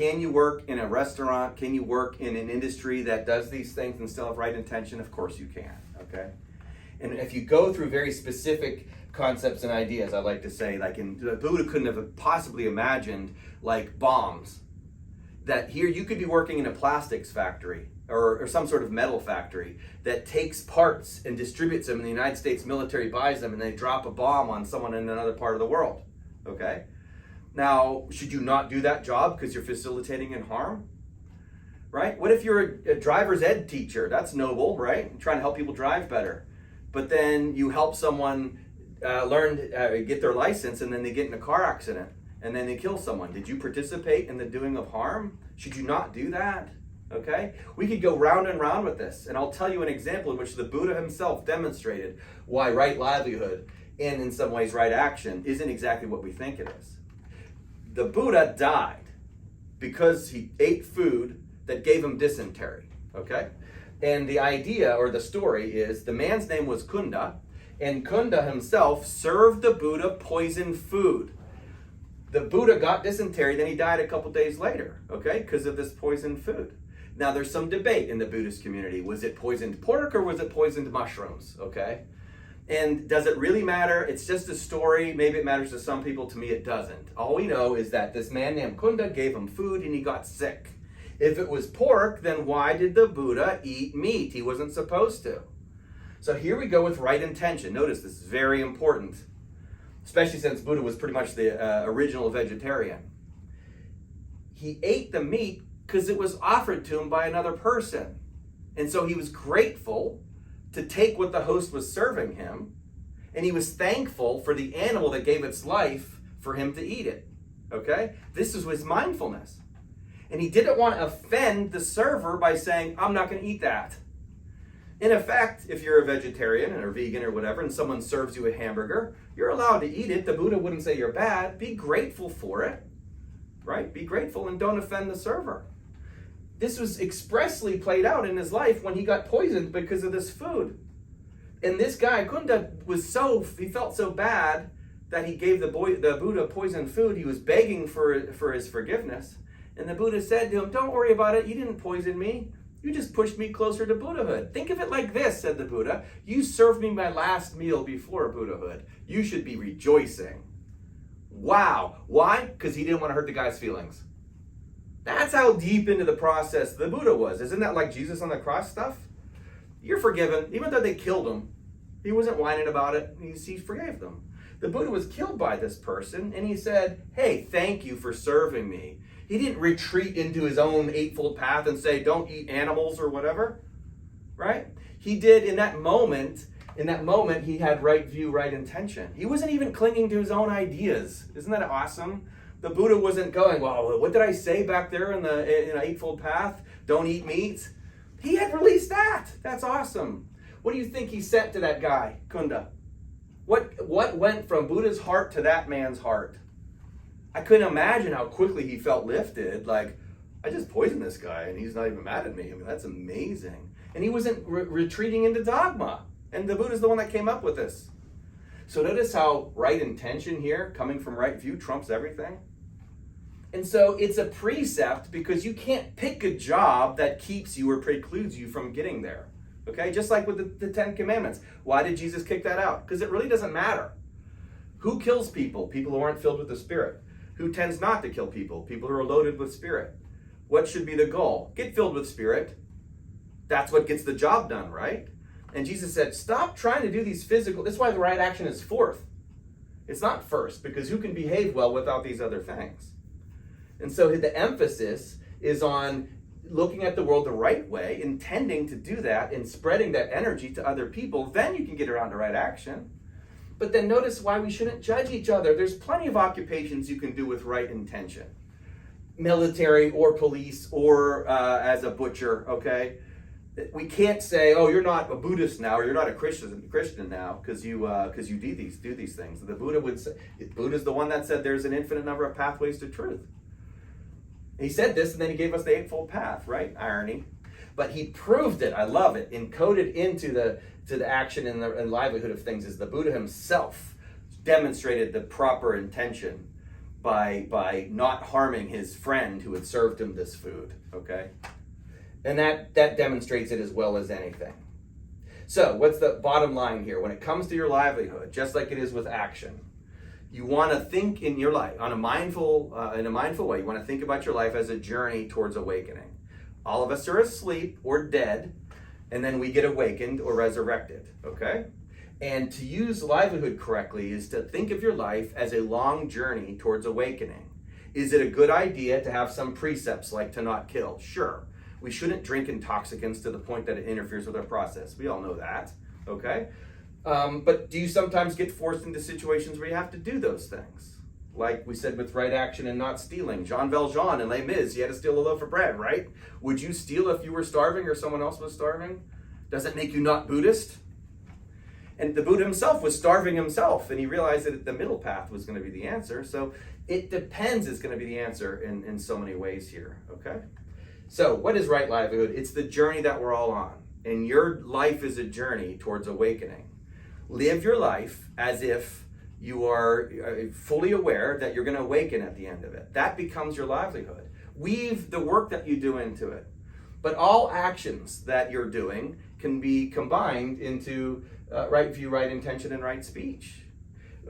Can you work in a restaurant? Can you work in an industry that does these things and still have right intention? Of course you can, okay? And if you go through very specific concepts and ideas, I like to say, like the Buddha couldn't have possibly imagined like bombs. That here you could be working in a plastics factory or some sort of metal factory that takes parts and distributes them, and the United States military buys them and they drop a bomb on someone in another part of the world, okay? Now, should you not do that job because you're facilitating in harm? Right? What if you're a driver's ed teacher? That's noble, right? You're trying to help people drive better. But then you help someone get their license, and then they get in a car accident and then they kill someone. Did you participate in the doing of harm? Should you not do that? Okay? We could go round and round with this, and I'll tell you an example in which the Buddha himself demonstrated why right livelihood and in some ways right action isn't exactly what we think it is. The Buddha died because he ate food that gave him dysentery, okay? And the idea or the story is the man's name was Kunda, and Kunda himself served the Buddha poisoned food. The Buddha got dysentery, then he died a couple days later, okay, because of this poisoned food. Now there's some debate in the Buddhist community. Was it poisoned pork or was it poisoned mushrooms, okay? And does it really matter? It's just a story. Maybe it matters to some people. To me, it doesn't. All we know is that this man named Kunda gave him food and he got sick. If it was pork, then why did the Buddha eat meat? He wasn't supposed to. So here we go with right intention. Notice this is very important, especially since Buddha was pretty much the original vegetarian. He ate the meat because it was offered to him by another person. And so he was grateful to take what the host was serving him, and he was thankful for the animal that gave its life for him to eat it, okay? This is his mindfulness. And he didn't want to offend the server by saying, I'm not going to eat that. In effect, if you're a vegetarian or vegan or whatever, and someone serves you a hamburger, you're allowed to eat it. The Buddha wouldn't say you're bad. Be grateful for it, right? Be grateful and don't offend the server. This was expressly played out in his life when he got poisoned because of this food. And this guy, Kunda, he felt so bad that he gave the Buddha poisoned food. He was begging for his forgiveness. And the Buddha said to him, don't worry about it. You didn't poison me. You just pushed me closer to Buddhahood. Think of it like this, said the Buddha. You served me my last meal before Buddhahood. You should be rejoicing. Wow. Why? Because he didn't want to hurt the guy's feelings. That's how deep into the process the Buddha was. Isn't that like Jesus on the cross stuff? You're forgiven. Even though they killed him, he wasn't whining about it. He forgave them. The Buddha was killed by this person, and he said, hey, thank you for serving me. He didn't retreat into his own Eightfold Path and say, don't eat animals or whatever, right? He did in that moment, he had right view, right intention. He wasn't even clinging to his own ideas. Isn't that awesome? The Buddha wasn't going, well, what did I say back there in the Eightfold Path? Don't eat meat. He had released that. That's awesome. What do you think he sent to that guy, Kunda? What went from Buddha's heart to that man's heart? I couldn't imagine how quickly he felt lifted. Like, I just poisoned this guy and he's not even mad at me. I mean, that's amazing. And he wasn't retreating into dogma. And the Buddha's the one that came up with this. So notice how right intention here, coming from right view, trumps everything. And so it's a precept because you can't pick a job that keeps you or precludes you from getting there. Okay, just like with the Ten Commandments. Why did Jesus kick that out? Because it really doesn't matter. Who kills people? People who aren't filled with the Spirit. Who tends not to kill people? People who are loaded with Spirit. What should be the goal? Get filled with Spirit. That's what gets the job done, right? And Jesus said, stop trying to do these physical. That's why the right action is fourth. It's not first, because who can behave well without these other things? And so the emphasis is on looking at the world the right way, intending to do that, and spreading that energy to other people. Then you can get around to right action. But then notice why we shouldn't judge each other. There's plenty of occupations you can do with right intention. Military or police or as a butcher, okay? We can't say, oh, you're not a Buddhist now or you're not a Christian now because you do these things. The Buddha would say, Buddha's the one that said there's an infinite number of pathways to truth. He said this and then he gave us the Eightfold Path, right? Irony. But he proved it, I love it, encoded into the action and livelihood of things is the Buddha himself demonstrated the proper intention by not harming his friend who had served him this food, okay? And that demonstrates it as well as anything. So what's the bottom line here? When it comes to your livelihood, just like it is with action, you want to think in your life in a mindful way. You want to think about your life as a journey towards awakening. All of us are asleep or dead, and then we get awakened or resurrected, okay? And to use livelihood correctly is to think of your life as a long journey towards awakening. Is it a good idea to have some precepts like to not kill? Sure. We shouldn't drink intoxicants to the point that it interferes with our process. We all know that, okay? But do you sometimes get forced into situations where you have to do those things? Like we said with right action and not stealing. Jean Valjean in Les Mis, he had to steal a loaf of bread, right? Would you steal if you were starving or someone else was starving? Does it make you not Buddhist? And the Buddha himself was starving himself, and he realized that the middle path was going to be the answer. So it depends is going to be the answer in so many ways here, okay? So what is right livelihood? It's the journey that we're all on. And your life is a journey towards awakening. Live your life as if you are fully aware that you're going to awaken at the end of it. That becomes your livelihood. Weave the work that you do into it. But all actions that you're doing can be combined into right view, right intention, and right speech.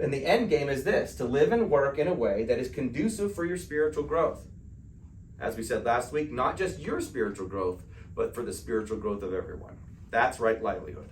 And the end game is this: to live and work in a way that is conducive for your spiritual growth. As we said last week, not just your spiritual growth, but for the spiritual growth of everyone. That's right livelihood.